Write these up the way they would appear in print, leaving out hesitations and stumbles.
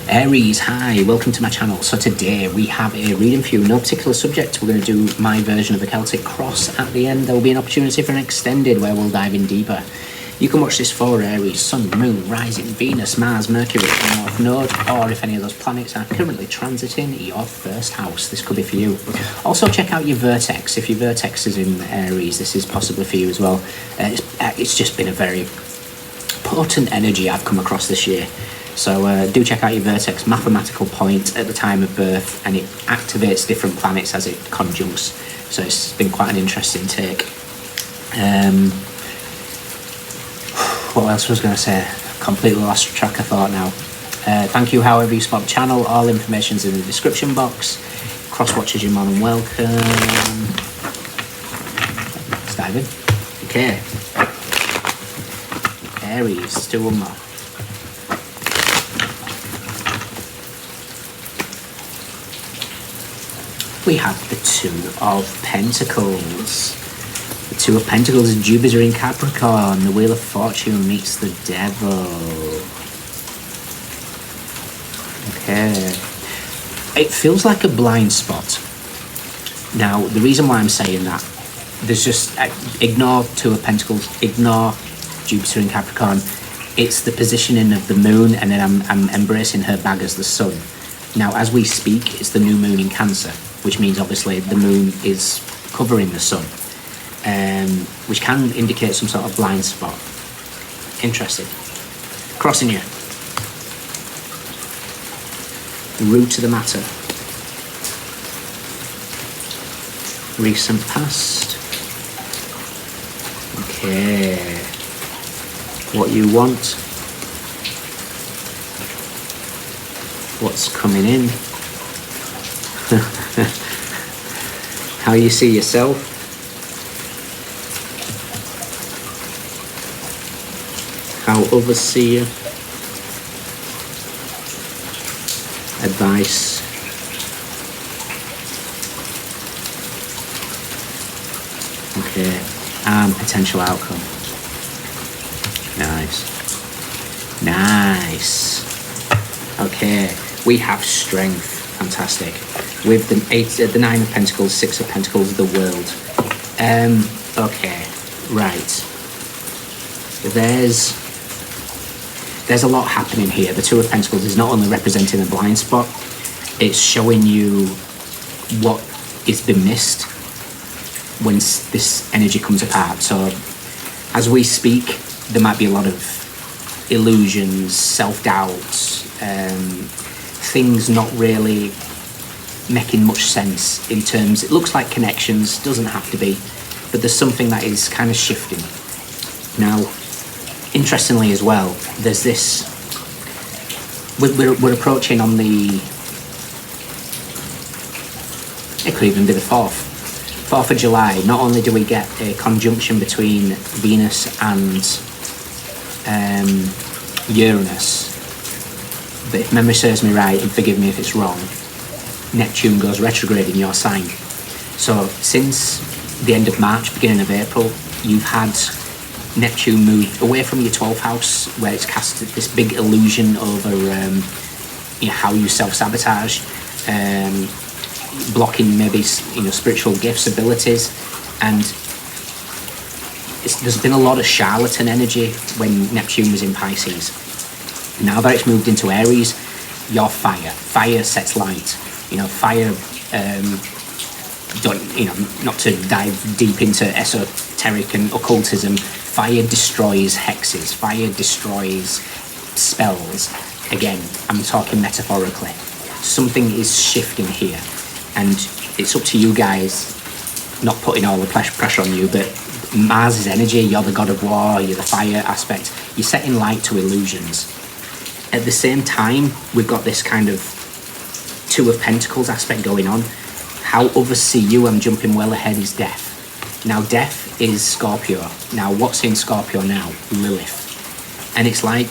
Aries, hi, welcome to my channel. So today we have a reading for you, no particular subject. We're going to do my version of the Celtic cross at the end. There will be an opportunity for an extended where we'll dive in deeper. You can watch this for Aries, Sun, Moon, Rising, Venus, Mars, Mercury, North Node, or if any of those planets are currently transiting your first house, this could be for you. Also check out your vertex. If your vertex is in Aries, this is possibly for you as well. It's just been a very potent energy I've come across this year. So do check out your vertex, mathematical point at the time of birth, and it activates different planets as it conjuncts. So it's been quite an interesting take. What else was I going to say? Completely lost track of thought now. Thank you, however you spot the channel. All information's in the description box. Cross-watchers, you're more than welcome. Let's dive in. Okay. Aries, let's do one more. We have the Two of Pentacles. The Two of Pentacles is Jupiter in Capricorn. The Wheel of Fortune meets the Devil. Okay. It feels like a blind spot. Now, the reason why I'm saying that, there's just, ignore Two of Pentacles, ignore Jupiter in Capricorn. It's the positioning of the moon, and then I'm embracing her bag as the sun. Now, as we speak, it's the new moon in Cancer, which means obviously the moon is covering the sun, which can indicate some sort of blind spot. Interesting. Crossing you. Root to the matter. Recent past. Okay. What you want. What's coming in. How you see yourself. How others see you. Advice. Okay. And potential outcome. Nice. Nice. Okay. We have strength. Fantastic. With the Nine of Pentacles, Six of Pentacles, the World. Okay, right. There's a lot happening here. The Two of Pentacles is not only representing a blind spot, it's showing you what has been missed when this energy comes apart. So as we speak, there might be a lot of illusions, self-doubt, things not really making much sense in terms, it looks like connections, doesn't have to be, but there's something that is kind of shifting. Now, interestingly as well, there's this, we're approaching on the, it could even be the 4th of July. Not only do we get a conjunction between Venus and Uranus, but if memory serves me right, and forgive me if it's wrong, Neptune goes retrograde in your sign. So since the end of March, beginning of April, you've had Neptune move away from your 12th house, where it's cast this big illusion over how you self-sabotage, blocking maybe spiritual gifts, abilities, and there's been a lot of charlatan energy when Neptune was in Pisces. Now that it's moved into Aries, you're fire. Fire sets light. Fire, not to dive deep into esoteric and occultism, fire destroys hexes. Fire destroys spells. Again, I'm talking metaphorically. Something is shifting here. And it's up to you guys, not putting all the pressure on you, but Mars is energy, you're the god of war, you're the fire aspect. You're setting light to illusions. At the same time, we've got this kind of Two of Pentacles aspect going on. How others see you, I'm jumping well ahead, is death. Now, death is Scorpio. Now, what's in Scorpio now? Lilith. And it's like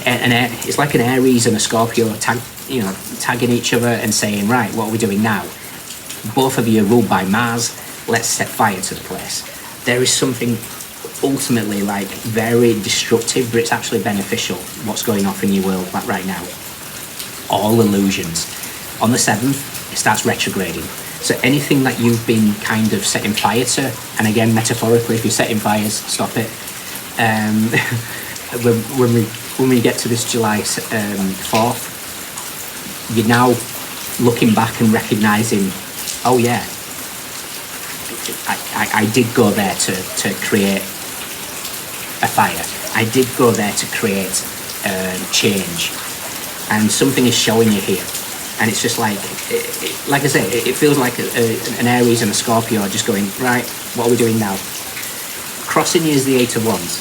an Aries and a Scorpio tagging each other and saying, right, what are we doing now? Both of you are ruled by Mars. Let's set fire to the place. There is something ultimately like very destructive, but it's actually beneficial what's going off in your world right now. All illusions. On the 7th, it starts retrograding. So anything that you've been kind of setting fire to, and again, metaphorically, if you're setting fires, stop it. When we get to this July 4th, you're now looking back and recognising, oh yeah, I did go there to create a fire. I did go there to create change. And something is showing you here. And it's just like I say, it feels like an Aries and a Scorpio are just going, right, what are we doing now? Crossing you is the 8 of Wands.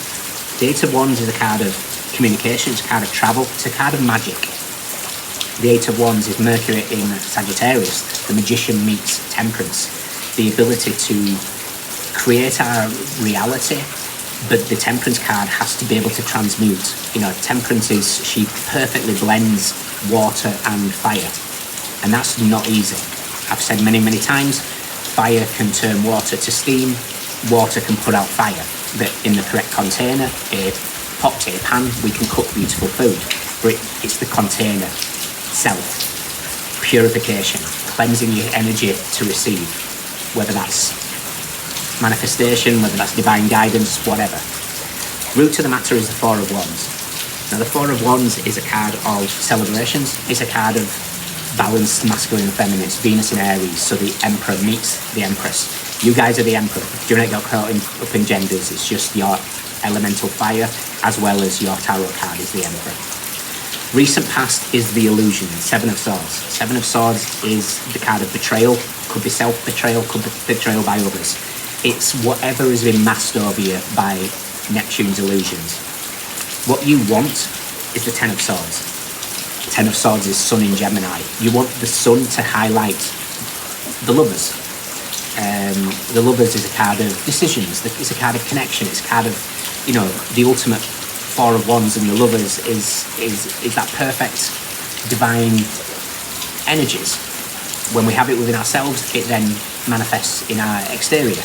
The 8 of Wands is a card of communication, it's a card of travel, it's a card of magic. The 8 of Wands is Mercury in Sagittarius. The magician meets temperance. The ability to create our reality, but the temperance card has to be able to transmute. You know, temperance is, she perfectly blends water and fire. And that's not easy. I've said many, many times, fire can turn water to steam, water can put out fire. But in the correct container, a pot, a pan, we can cook beautiful food. But it's the container itself. Purification, cleansing your energy to receive, whether that's manifestation, whether that's divine guidance, whatever. Root of the matter is the 4 of Wands. Now the 4 of Wands is a card of celebrations. It's a card of balanced masculine and feminine. It's Venus in Aries, so the Emperor meets the Empress. You guys are the Emperor. Do not get caught up in genders. It's just your elemental fire, as well as your tarot card is the Emperor. Recent past is the illusion, 7 of Swords. 7 of Swords is the card of betrayal. Could be self-betrayal, could be betrayal by others. It's whatever has been masked over you by Neptune's illusions. What you want is the 10 of Swords. 10 of Swords is Sun in Gemini. You want the Sun to highlight the lovers. The lovers is a card of decisions. It's a card of connection. It's a card of, you know, the ultimate 4 of Wands, and the lovers is that perfect divine energies. When we have it within ourselves, it then manifests in our exterior.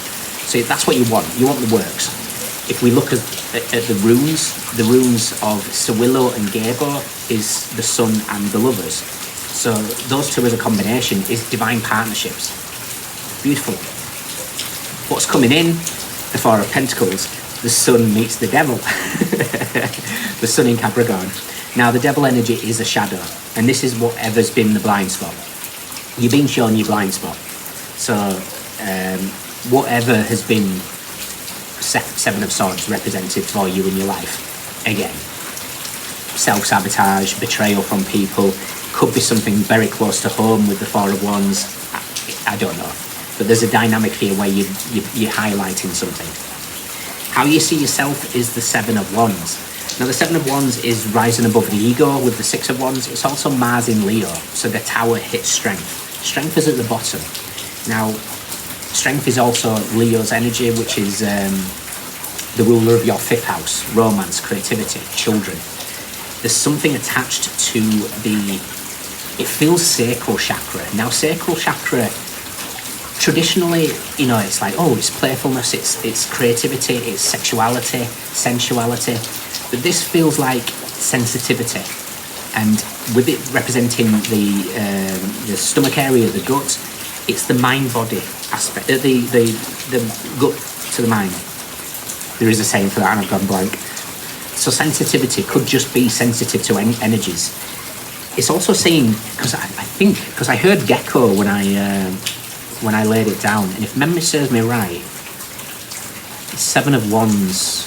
So that's what you want. You want the works. If we look at the runes of Sawillo and Gabo is the Sun and the lovers. So those two as a combination is divine partnerships. Beautiful. What's coming in? The 4 of Pentacles. The Sun meets the Devil. The Sun in Capricorn. Now the Devil energy is a shadow, and this is whatever's been the blind spot. You've been shown your blind spot. So whatever has been 7 of Swords represented for you in your life, again, self-sabotage, betrayal from people, could be something very close to home with the 4 of Wands. I don't know, but there's a dynamic here where you're highlighting something. How you see yourself is the 7 of Wands. Now the 7 of Wands is rising above the ego with the 6 of Wands. It's also Mars in Leo, so the tower hits strength. Strength is at the bottom. Now, strength is also Leo's energy, which is the ruler of your 5th house, romance, creativity, children. There's something attached to it feels sacral chakra. Now, sacral chakra, traditionally, you know, it's like, oh, it's playfulness, it's creativity, it's sexuality, sensuality. But this feels like sensitivity. And with it representing the stomach area, the gut, it's the mind-body aspect, the gut to the mind. There is a saying for that, and I've gone blank. So sensitivity could just be sensitive to energies. It's also saying, because I heard gecko when I laid it down, and if memory serves me right, 7 of Wands.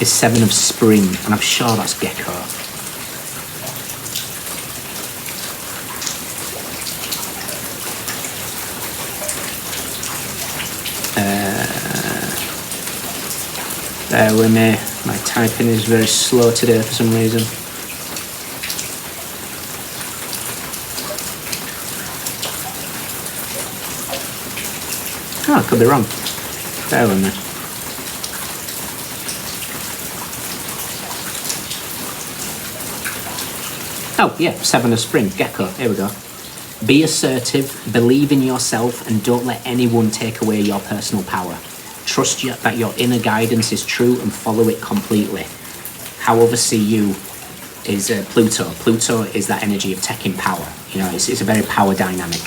Is 7 of Spring, and I'm sure that's gecko. Bear with me, my typing is very slow today for some reason. Oh, I could be wrong. Bear with me. Oh, yeah, 7 of Spring, gecko, here we go. Be assertive, believe in yourself, and don't let anyone take away your personal power. Trust that your inner guidance is true and follow it completely. How oversee you is Pluto. Pluto is that energy of taking power. You know, it's a very power dynamic.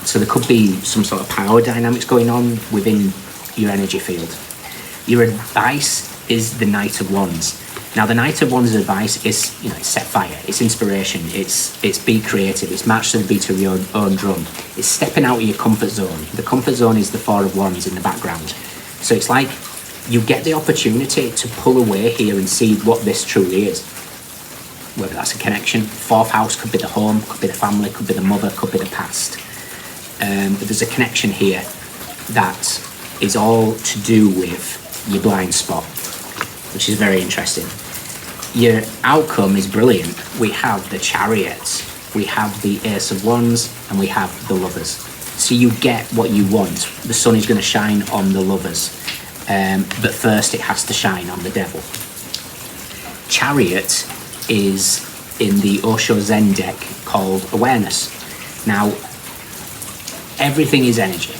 So there could be some sort of power dynamics going on within your energy field. Your advice is the Knight of Wands. Now, the Knight of Wands' advice is, you know, it's set fire, it's inspiration, it's be creative, it's march to the beat of your own drum, it's stepping out of your comfort zone. The comfort zone is the Four of Wands in the background. So it's like you get the opportunity to pull away here and see what this truly is. Whether that's a connection, fourth house could be the home, could be the family, could be the mother, could be the past. But there's a connection here that is all to do with your blind spot, which is very interesting. Your outcome is brilliant. We have the Chariot, we have the Ace of Wands, and we have the Lovers. So you get what you want. The sun is going to shine on the Lovers, but first it has to shine on the Devil. Chariot is in the Osho Zen deck called Awareness. Now, everything is energy,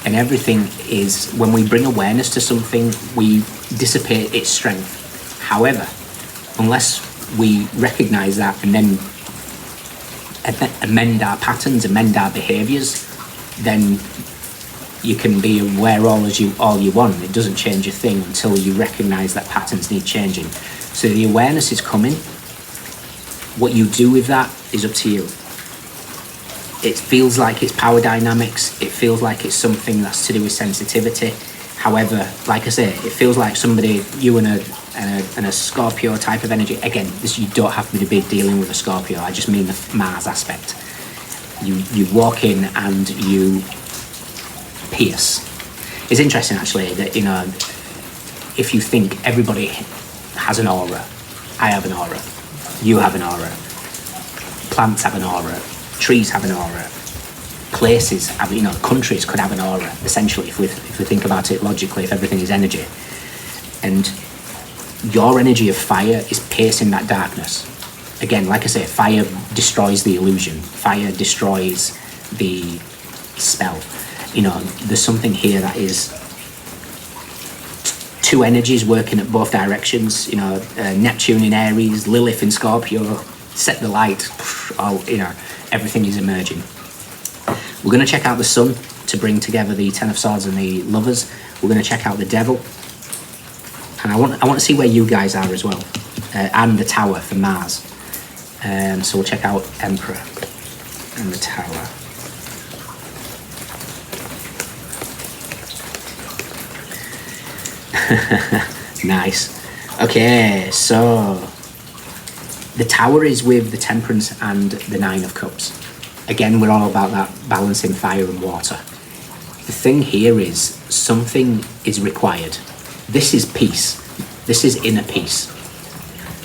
and everything is, when we bring awareness to something, we dissipate its strength. However, unless we recognize that and then amend our patterns, amend our behaviors, then you can be aware all you want. It doesn't change a thing until you recognize that patterns need changing. So the awareness is coming. What you do with that is up to you. It feels like it's power dynamics. It feels like it's something that's to do with sensitivity. However, like I say, it feels like somebody, you and a Scorpio type of energy. Again, you don't have to be dealing with a Scorpio. I just mean the Mars aspect. You walk in and you pierce. It's interesting actually that, you know, if you think everybody has an aura, I have an aura, you have an aura, plants have an aura, trees have an aura, places have, you know, countries could have an aura, essentially, if we think about it logically, if everything is energy. And your energy of fire is piercing that darkness. Again, like I say, fire destroys the illusion. Fire destroys the spell. You know, there's something here that is two energies working at both directions. You know, Neptune in Aries, Lilith in Scorpio, set the light, all, you know, everything is emerging. We're going to check out the Sun to bring together the Ten of Swords and the Lovers. We're going to check out the Devil. And I want to see where you guys are as well. And the Tower for Mars. So we'll check out Emperor and the Tower. Nice. Okay, so the Tower is with the Temperance and the Nine of Cups. Again, we're all about that balancing fire and water. The thing here is something is required. This is peace. This is inner peace.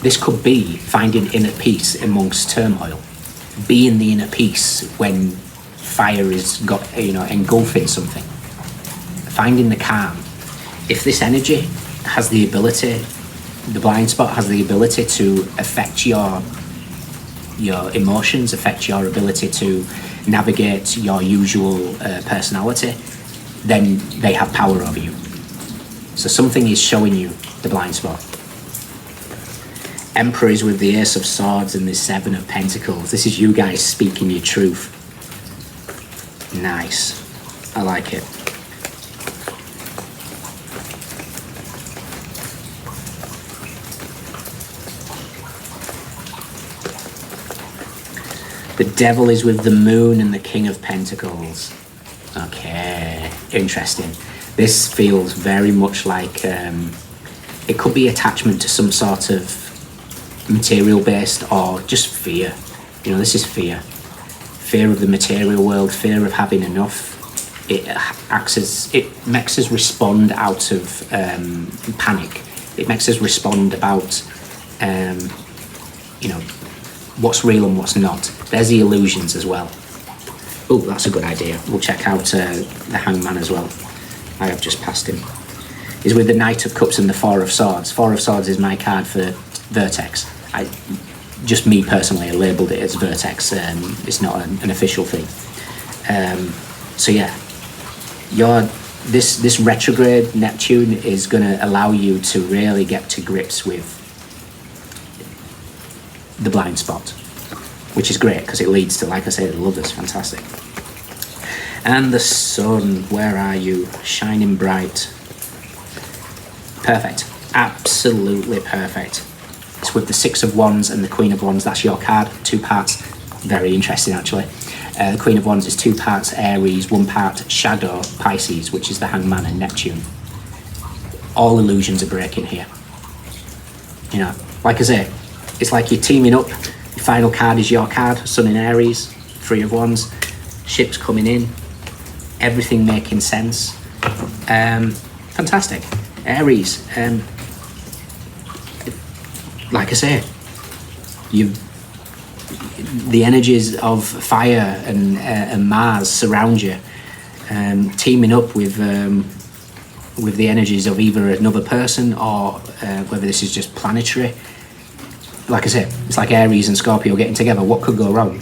This could be finding inner peace amongst turmoil. Being the inner peace when fire is engulfing something. Finding the calm. If this energy has the ability, the blind spot has the ability to affect your emotions, affect your ability to navigate your usual personality, then they have power over you. So something is showing you the blind spot. Emperor is with the Ace of Swords and the Seven of Pentacles. This is you guys speaking your truth. Nice. I like it. The Devil is with the Moon and the King of Pentacles. Okay, interesting. This feels very much like it could be attachment to some sort of material based or just fear. You know, this is fear. Fear of the material world, fear of having enough. It makes us respond out of panic. It makes us respond about, what's real and what's not. There's the illusions as well. Oh, that's a good idea. We'll check out the Hangman as well. I have just passed him. He's with the Knight of Cups and the Four of Swords. Four of Swords is my card for Vertex. just me personally, I labelled it as Vertex. It's not an official thing. So yeah, this retrograde Neptune is going to allow you to really get to grips with the blind spot, which is great because it leads to, like I say, the lovers. Fantastic. And the sun, where are you? Shining bright. Perfect. Absolutely perfect. It's with the Six of Wands and the Queen of Wands. That's your card. 2 parts. Very interesting, actually. The Queen of Wands is 2 parts Aries, 1 part Shadow, Pisces, which is the Hangman and Neptune. All illusions are breaking here. You know, like I say, it's like you're teaming up. Your final card is your card. Sun in Aries, 3 of Wands. Ships coming in. Everything making sense. Fantastic. Aries. Like I say, the energies of fire and Mars surround you, teaming up with the energies of either another person or whether this is just planetary. Like I say, it's like Aries and Scorpio getting together. What could go wrong?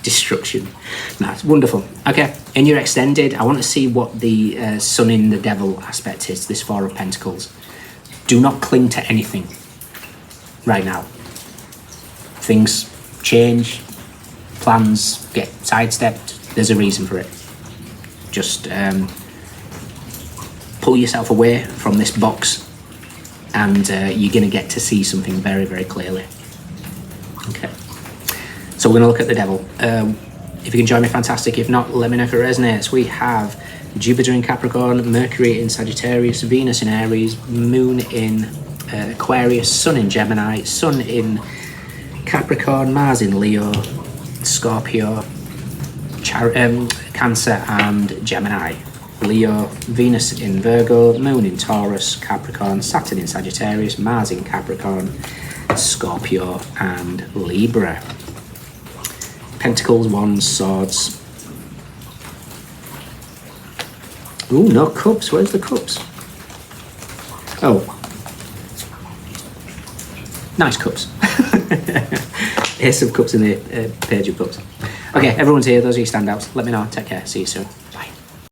Destruction. Nice, wonderful. Okay, in your extended, I want to see what the Sun in the Devil aspect is, this 4 of Pentacles. Do not cling to anything right now. Things change, plans get sidestepped. There's a reason for it. Just pull yourself away from this box and you're going to get to see something very, very clearly. Okay. So we're going to look at the Devil. If you can join me, fantastic. If not, let me know if it resonates. We have Jupiter in Capricorn, Mercury in Sagittarius, Venus in Aries, Moon in Aquarius, Sun in Gemini, Sun in Capricorn, Mars in Leo, Scorpio, Cancer and Gemini, Leo, Venus in Virgo, Moon in Taurus, Capricorn, Saturn in Sagittarius, Mars in Capricorn, Scorpio and Libra. Pentacles, Wands, Swords. Ooh, no cups. Where's the cups? Oh. Nice cups. Ace of Cups in the Page of Cups. Okay, everyone's here. Those are your standouts. Let me know. Take care. See you soon.